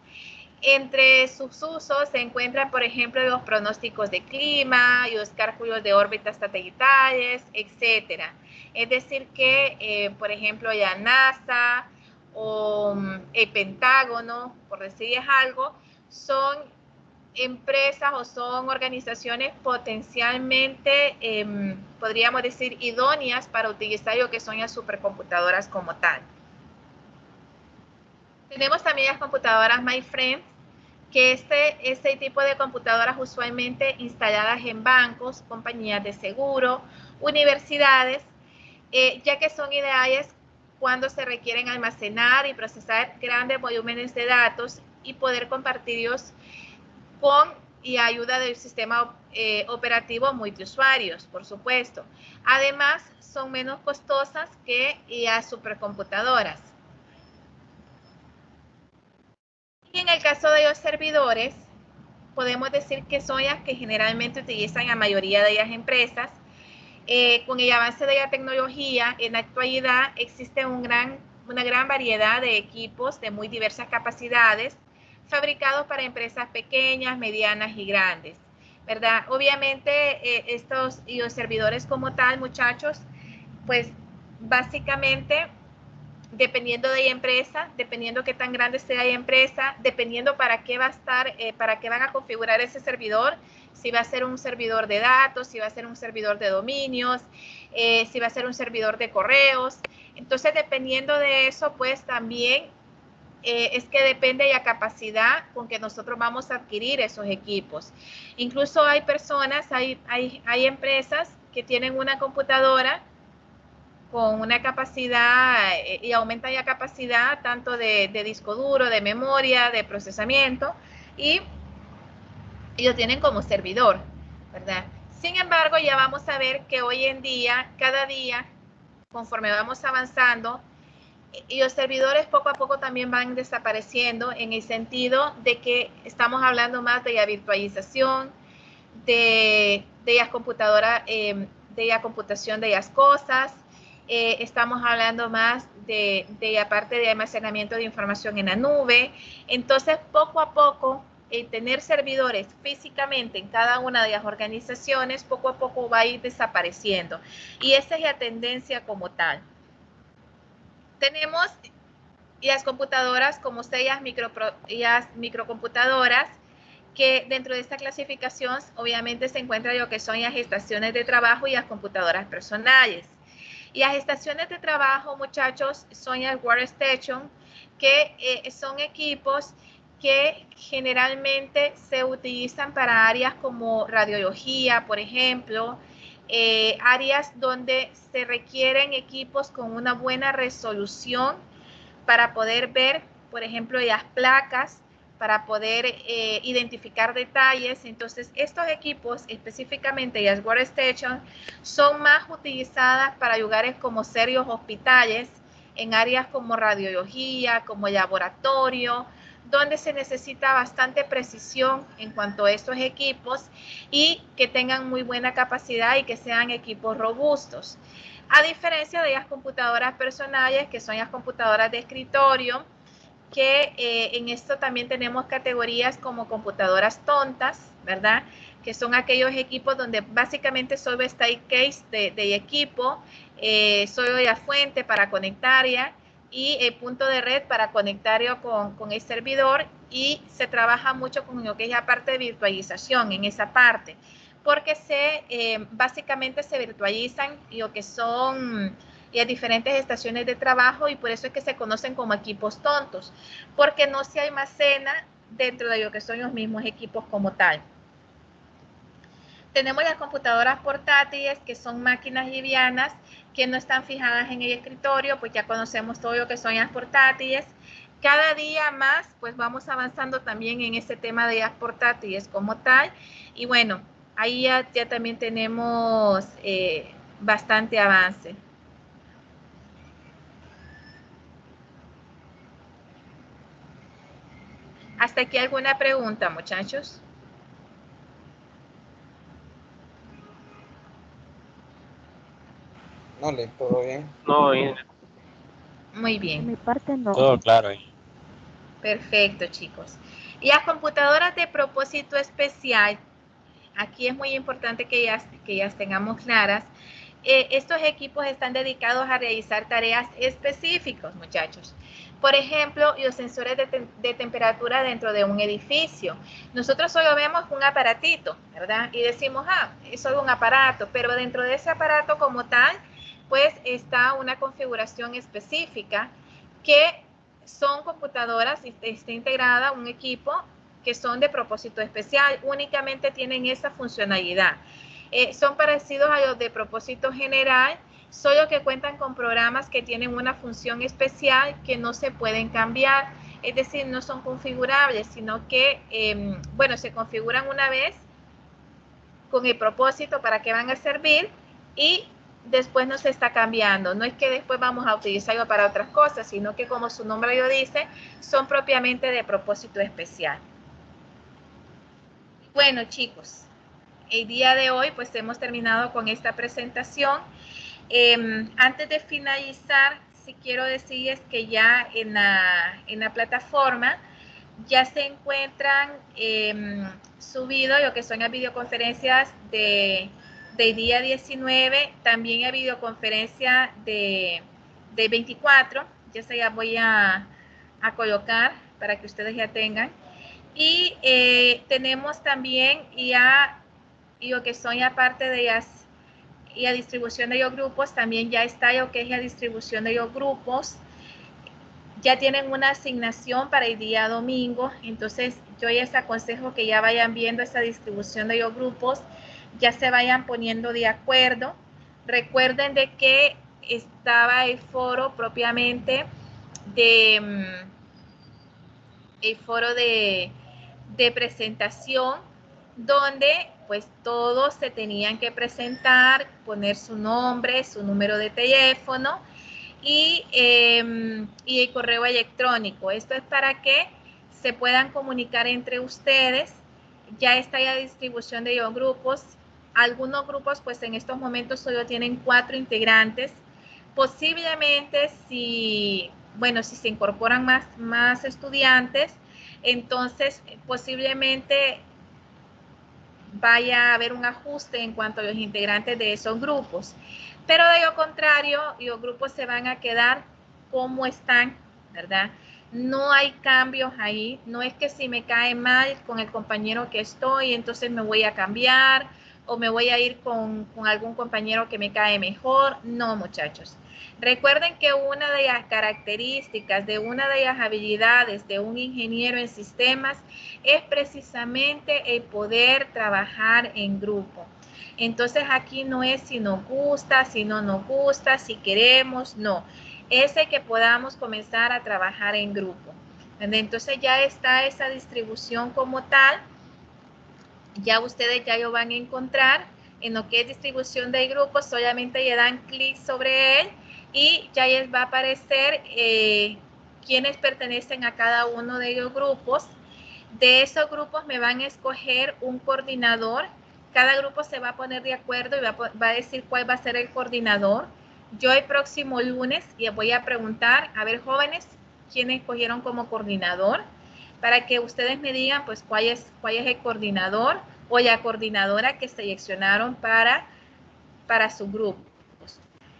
Entre sus usos se encuentran, por ejemplo, los pronósticos de clima, los cálculos de órbitas satelitales, etcétera. Es decir que, por ejemplo, la NASA o el Pentágono, por decirles algo, son empresas o son organizaciones potencialmente, podríamos decir, idóneas para utilizar lo que son las supercomputadoras como tal. Tenemos también las computadoras mainframe, que este tipo de computadoras usualmente instaladas en bancos, compañías de seguro, universidades, ya que son ideales cuando se requieren almacenar y procesar grandes volúmenes de datos y poder compartirlos con y ayuda del sistema operativo multiusuarios, por supuesto. Además, son menos costosas que las supercomputadoras. Y en el caso de los servidores, podemos decir que son las que generalmente utilizan la mayoría de las empresas. Con el avance de la tecnología, en la actualidad existe una gran variedad de equipos de muy diversas capacidades, fabricados para empresas pequeñas, medianas y grandes, ¿verdad? Obviamente, y los servidores como tal, muchachos, pues básicamente, dependiendo de la empresa, dependiendo qué tan grande sea la empresa, dependiendo para qué va a estar, para qué van a configurar ese servidor, si va a ser un servidor de datos, si va a ser un servidor de dominios, si va a ser un servidor de correos. Entonces, dependiendo de eso, pues también es que depende de la capacidad con que nosotros vamos a adquirir esos equipos. Incluso hay personas, hay empresas que tienen una computadora con una capacidad y aumenta la capacidad tanto de disco duro, de memoria, de procesamiento, y lo tienen como servidor, ¿verdad? Sin embargo, ya vamos a ver que hoy en día, cada día, conforme vamos avanzando, y los servidores poco a poco también van desapareciendo, en el sentido de que estamos hablando más de la virtualización, de las computadoras, de la computación de las cosas. Estamos hablando más de la parte de almacenamiento de información en la nube. Entonces, poco a poco, el tener servidores físicamente en cada una de las organizaciones, poco a poco va a ir desapareciendo. Y esa es la tendencia como tal. Tenemos las computadoras, como las microcomputadoras, que dentro de esta clasificación obviamente se encuentra lo que son las estaciones de trabajo y las computadoras personales. Y las estaciones de trabajo, muchachos, son las workstation, que son equipos que generalmente se utilizan para áreas como radiología, por ejemplo, áreas donde se requieren equipos con una buena resolución para poder ver, por ejemplo, las placas, para poder identificar detalles. Entonces, estos equipos, específicamente las workstations, son más utilizadas para lugares como serios hospitales, en áreas como radiología, como laboratorio, donde se necesita bastante precisión en cuanto a estos equipos y que tengan muy buena capacidad y que sean equipos robustos. A diferencia de las computadoras personales, que son las computadoras de escritorio, que en esto también tenemos categorías como computadoras tontas, ¿verdad? Que son aquellos equipos donde básicamente solo está el case de equipo, solo la fuente para conectar ya, y el punto de red para conectarlo con el servidor, y se trabaja mucho con lo que es la parte de virtualización en esa parte, porque básicamente se virtualizan lo que son las diferentes estaciones de trabajo, y por eso es que se conocen como equipos tontos, porque no se almacena dentro de lo que son los mismos equipos como tal. Tenemos las computadoras portátiles, que son máquinas livianas que no están fijadas en el escritorio, pues ya conocemos todo lo que son las portátiles. Cada día más, pues vamos avanzando también en este tema de las portátiles como tal, y bueno, ahí ya también tenemos bastante avance. ¿Hasta aquí alguna pregunta, muchachos? No, todo bien. No, Muy bien. De mi parte no. Todo claro. Perfecto, chicos. Y las computadoras de propósito especial, aquí es muy importante que ellas tengamos claras. Estos equipos están dedicados a realizar tareas específicas, muchachos. Por ejemplo, los sensores de temperatura dentro de un edificio. Nosotros solo vemos un aparatito, ¿verdad? Y decimos, es solo un aparato, pero dentro de ese aparato como tal, pues está una configuración específica, que son computadoras, está integrada un equipo que son de propósito especial, únicamente tienen esa funcionalidad. Son parecidos a los de propósito general, solo que cuentan con programas que tienen una función especial que no se pueden cambiar, es decir, no son configurables, sino que, bueno, se configuran una vez con el propósito para que van a servir, y después no se está cambiando. No es que después vamos a utilizarlo para otras cosas, sino que como su nombre lo dice, son propiamente de propósito especial. Bueno, chicos, el día de hoy pues hemos terminado con esta presentación. Antes de finalizar, sí quiero decirles que ya en la plataforma ya se encuentran subidos lo que son las videoconferencias del día 19, también hay videoconferencia de 24, ya se las voy a colocar para que ustedes ya tengan. Y tenemos también ya lo que son ya parte de las y la distribución de los grupos, también ya está lo que es la distribución de los grupos. Ya tienen una asignación para el día domingo, entonces yo les aconsejo que ya vayan viendo esa distribución de los grupos, ya se vayan poniendo de acuerdo. Recuerden de que estaba el foro propiamente de presentación, donde pues todos se tenían que presentar, poner su nombre, su número de teléfono y el correo electrónico. Esto es para que se puedan comunicar entre ustedes. Ya está la distribución de los grupos. Algunos grupos pues en estos momentos solo tienen 4 integrantes. Posiblemente si se incorporan más estudiantes, entonces posiblemente vaya a haber un ajuste en cuanto a los integrantes de esos grupos. Pero de lo contrario, los grupos se van a quedar como están, ¿verdad? No hay cambios ahí. No es que si me cae mal con el compañero que estoy, entonces me voy a cambiar o me voy a ir con algún compañero que me cae mejor. No, muchachos. Recuerden que una de las características, de una de las habilidades de un ingeniero en sistemas es precisamente el poder trabajar en grupo. Entonces aquí no es si nos gusta, si no nos gusta, si queremos, no. Es el que podamos comenzar a trabajar en grupo. Entonces ya está esa distribución como tal. Ya ustedes ya lo van a encontrar en lo que es distribución de grupos. Solamente le dan clic sobre él y ya les va a aparecer quienes pertenecen a cada uno de los grupos. De esos grupos me van a escoger un coordinador. Cada grupo se va a poner de acuerdo y va a decir cuál va a ser el coordinador. Yo el próximo lunes les voy a preguntar, a ver, jóvenes, ¿quiénes escogieron como coordinador? Para que ustedes me digan, pues, cuál es el coordinador o la coordinadora que seleccionaron para su grupo.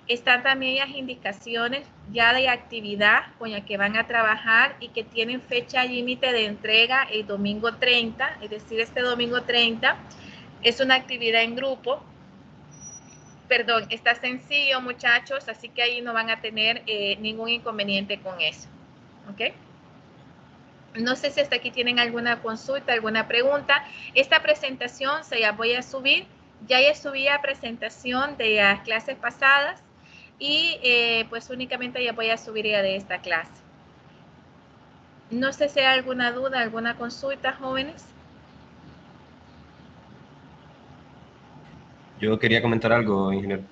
Están también las indicaciones ya de actividad con la que van a trabajar y que tienen fecha límite de entrega el domingo 30, es decir, este domingo 30 es una actividad en grupo. Perdón, está sencillo, muchachos, así que ahí no van a tener ningún inconveniente con eso. ¿Ok? No sé si hasta aquí tienen alguna consulta, alguna pregunta. Esta presentación se la voy a subir. Ya subí la presentación de las clases pasadas y pues únicamente ya voy a subir ya de esta clase. No sé si hay alguna duda, alguna consulta, jóvenes. Yo quería comentar algo, ingeniero.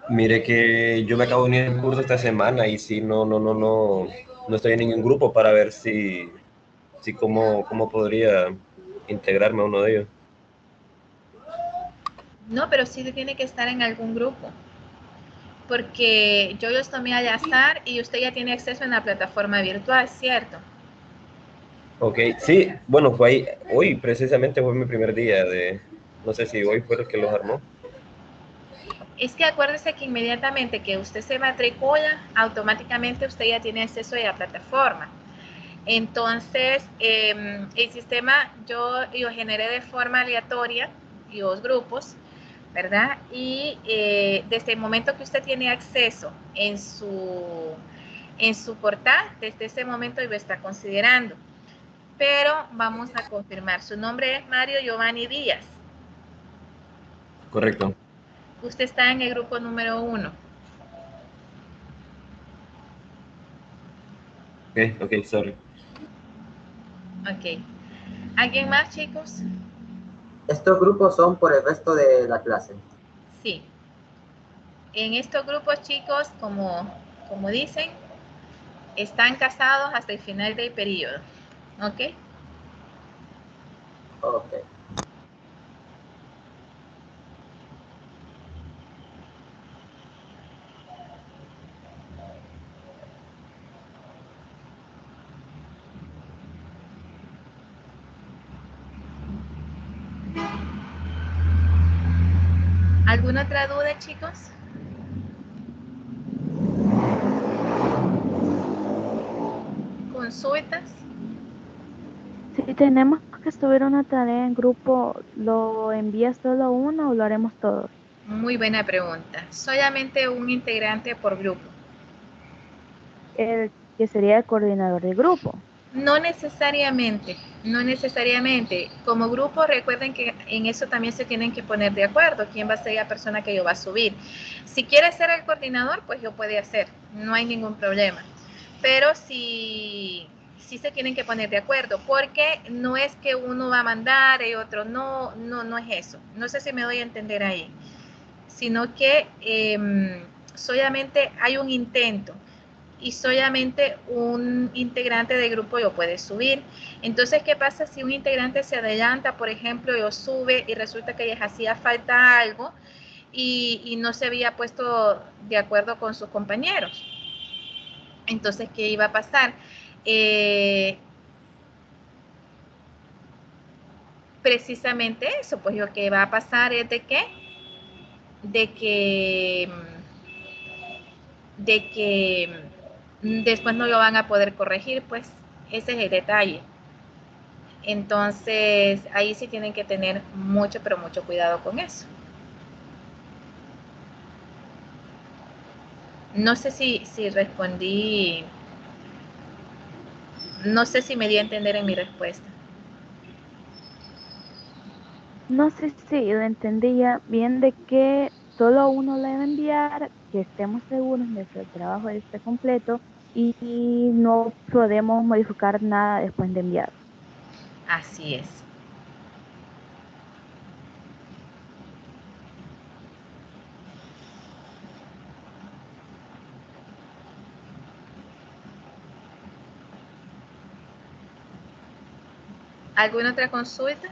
Mire que yo me acabo de unir al curso esta semana y sí, no estoy en ningún grupo para ver si cómo podría integrarme a uno de ellos. No, pero sí tiene que estar en algún grupo. Porque yo los tomé al azar y usted ya tiene acceso en la plataforma virtual, ¿cierto? Ok, sí, bueno, hoy precisamente fue mi primer día de, no sé si hoy fue el que los armó. Es que acuérdese que inmediatamente que usted se matricula, automáticamente usted ya tiene acceso a la plataforma. Entonces, el sistema yo lo generé de forma aleatoria, los grupos, ¿verdad? Y desde el momento que usted tiene acceso en su portal, desde ese momento lo está considerando. Pero vamos a confirmar. Su nombre es Mario Giovanni Díaz. Correcto. Usted está en el grupo número 1. Ok, sorry. Ok. ¿Alguien más, chicos? Estos grupos son por el resto de la clase. Sí. En estos grupos, chicos, como dicen, están casados hasta el final del periodo. ¿Ok? Ok. ¿Alguna otra duda, chicos? ¿Consultas? Si tenemos que subir una tarea en grupo, ¿lo envías solo uno o lo haremos todos? Muy buena pregunta. Solamente un integrante por grupo. El que sería el coordinador del grupo. No necesariamente, no necesariamente. Como grupo, recuerden que en eso también se tienen que poner de acuerdo. ¿Quién va a ser la persona que yo va a subir? Si quiere ser el coordinador, pues lo puede hacer. No hay ningún problema. Pero sí se tienen que poner de acuerdo, porque no es que uno va a mandar y otro no es eso. No sé si me doy a entender ahí. Sino que solamente hay un intento y solamente un integrante del grupo lo puede subir. Entonces, ¿qué pasa si un integrante se adelanta, por ejemplo, lo sube y resulta que les hacía falta algo y no se había puesto de acuerdo con sus compañeros? Entonces, ¿qué iba a pasar? Precisamente eso, pues lo que va a pasar es de que después no lo van a poder corregir, pues ese es el detalle. Entonces, ahí sí tienen que tener mucho, pero mucho cuidado con eso. No sé si respondí, no sé si me di a entender en mi respuesta. No sé si lo entendía bien de que solo uno le debe enviar, que estemos seguros de que el trabajo esté completo y no podemos modificar nada después de enviar. Así es. ¿Alguna otra consulta?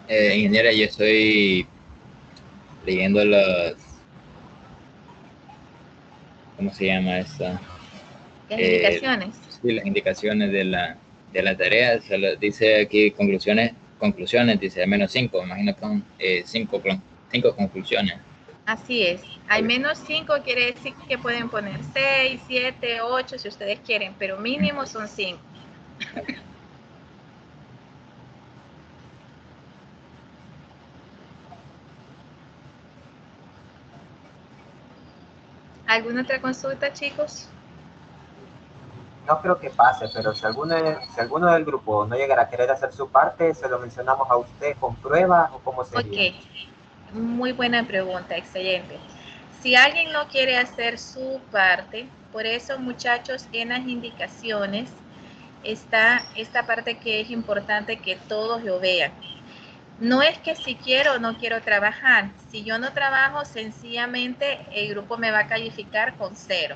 Ingeniera, yo estoy leyendo las, ¿cómo se llama esta? Las indicaciones. Sí, las indicaciones de la tarea. Dice aquí conclusiones, dice al menos 5, imagino que son 5 conclusiones. Así es. Al menos 5 quiere decir que pueden poner 6, 7, 8 si ustedes quieren, pero mínimo son 5. ¿Alguna otra consulta, chicos? No creo que pase, pero si alguno del grupo no llegara a querer hacer su parte, se lo mencionamos a usted con prueba o cómo sería. Ok, muy buena pregunta, excelente. Si alguien no quiere hacer su parte, por eso, muchachos, en las indicaciones está esta parte que es importante que todos lo vean. No es que si quiero o no quiero trabajar. Si yo no trabajo, sencillamente el grupo me va a calificar con 0.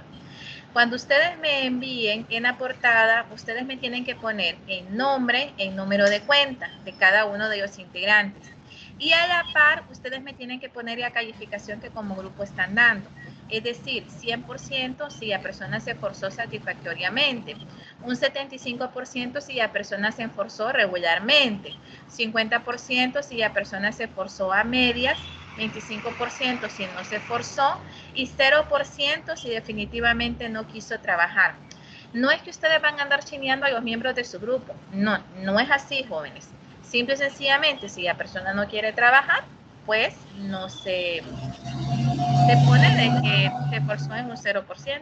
Cuando ustedes me envíen en la portada, ustedes me tienen que poner el nombre, el número de cuenta de cada uno de los integrantes. Y a la par, ustedes me tienen que poner la calificación que como grupo están dando. Es decir, 100% si la persona se esforzó satisfactoriamente, un 75% si la persona se esforzó regularmente, 50% si la persona se esforzó a medias, 25% si no se esforzó y 0% si definitivamente no quiso trabajar. No es que ustedes van a andar chineando a los miembros de su grupo. No, no es así, jóvenes. Simple y sencillamente, si la persona no quiere trabajar, pues no se pone de que se esforzó en un 0%.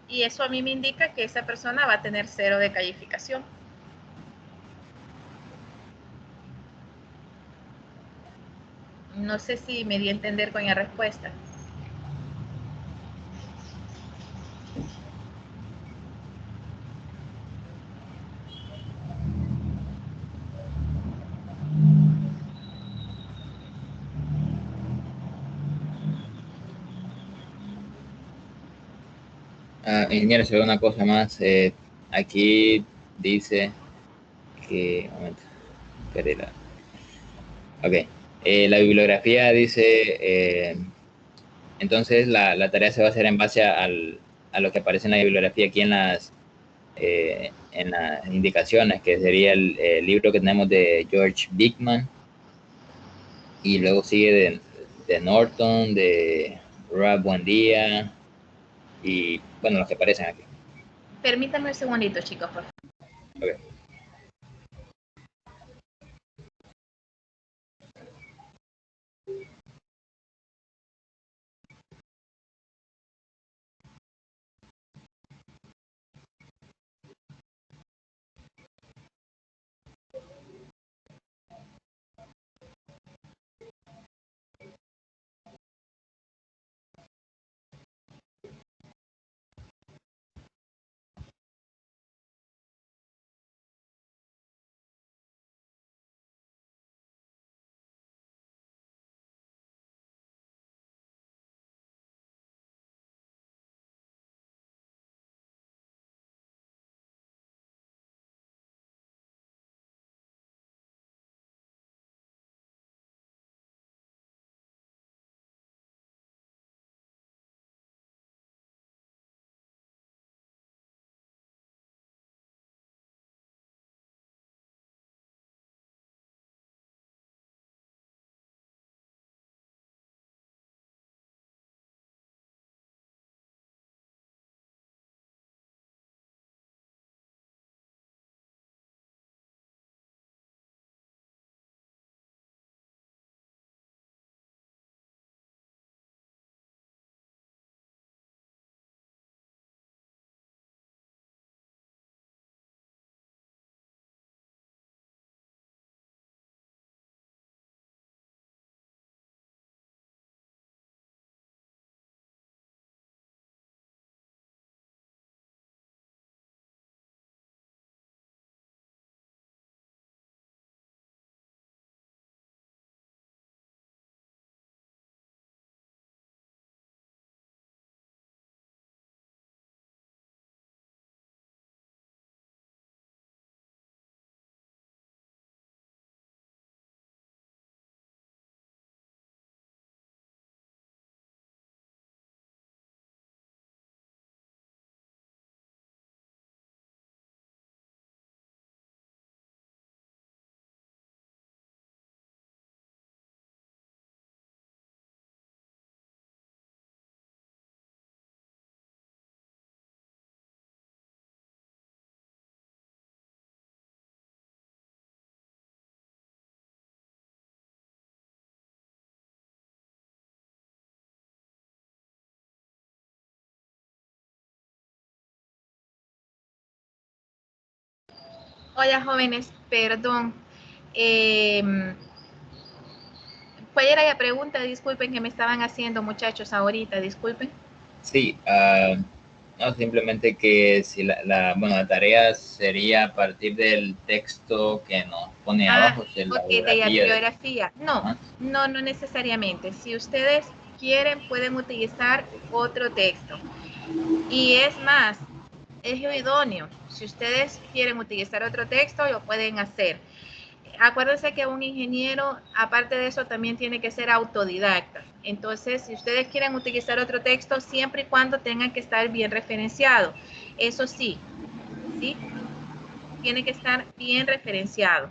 Y eso a mí me indica que esa persona va a tener 0 de calificación. No sé si me di a entender con la respuesta. Ingeniero, se ve una cosa más. Aquí dice que... Un momento, espere ok. La bibliografía dice... entonces la tarea se va a hacer en base a lo que aparece en la bibliografía aquí en las indicaciones, que sería el libro que tenemos de George Bickman, y luego sigue de Norton, de Rob Buendía, y bueno, los que aparecen aquí. Permítanme un segundito, chicos, por favor. Okay. Hola, jóvenes, perdón. ¿Cuál era la pregunta? Disculpen que me estaban haciendo, muchachos, ahorita, disculpen. Sí, no, simplemente que si bueno, la tarea sería a partir del texto que nos pone abajo, de la Ok, de la bibliografía. bibliografía. No, no necesariamente. Si ustedes quieren, pueden utilizar otro texto. Y es más, es lo idóneo. Si ustedes quieren utilizar otro texto, lo pueden hacer. Acuérdense que un ingeniero, aparte de eso, también tiene que ser autodidacta. Entonces, si ustedes quieren utilizar otro texto, siempre y cuando tengan que estar bien referenciado. Eso sí, ¿sí? Tiene que estar bien referenciado.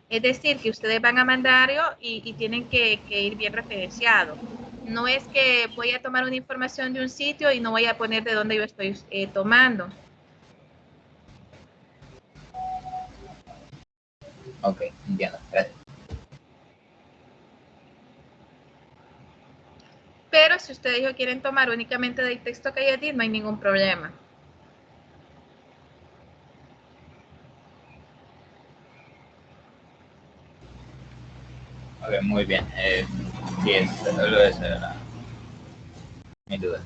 Es decir, que ustedes van a mandarlo y tienen que ir bien referenciado. No es que voy a tomar una información de un sitio y no voy a poner de dónde yo estoy tomando. Ok, entiendo, gracias. Pero si ustedes lo quieren tomar únicamente del texto que ya di, no hay ningún problema. Ok, muy bien. Sí, solo esa era mi duda.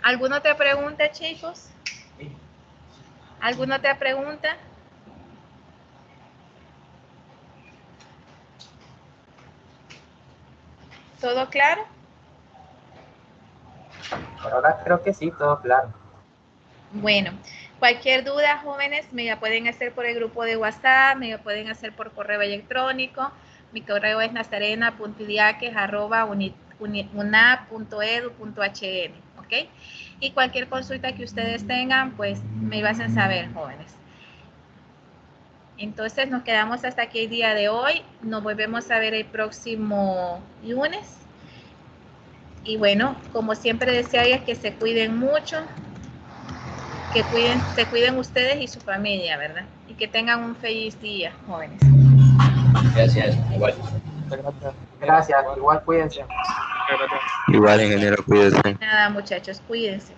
¿Alguna otra pregunta, chicos? ¿Alguna otra pregunta? ¿Todo claro? Por ahora creo que sí, todo claro. Bueno, cualquier duda, jóvenes, me la pueden hacer por el grupo de WhatsApp, me la pueden hacer por correo electrónico. Mi correo es nazarena.iliaques@unap.edu.hn, ¿ok? Y cualquier consulta que ustedes tengan, pues me lo hacen saber, jóvenes. Entonces nos quedamos hasta aquí el día de hoy. Nos volvemos a ver el próximo lunes. Y bueno, como siempre desearía que se cuiden mucho, que se cuiden ustedes y su familia, ¿verdad? Y que tengan un feliz día, jóvenes. Gracias, igual. Gracias, igual cuídense. Muchas gracias. Igual, ingeniero, cuídese. Nada, muchachos, cuídense.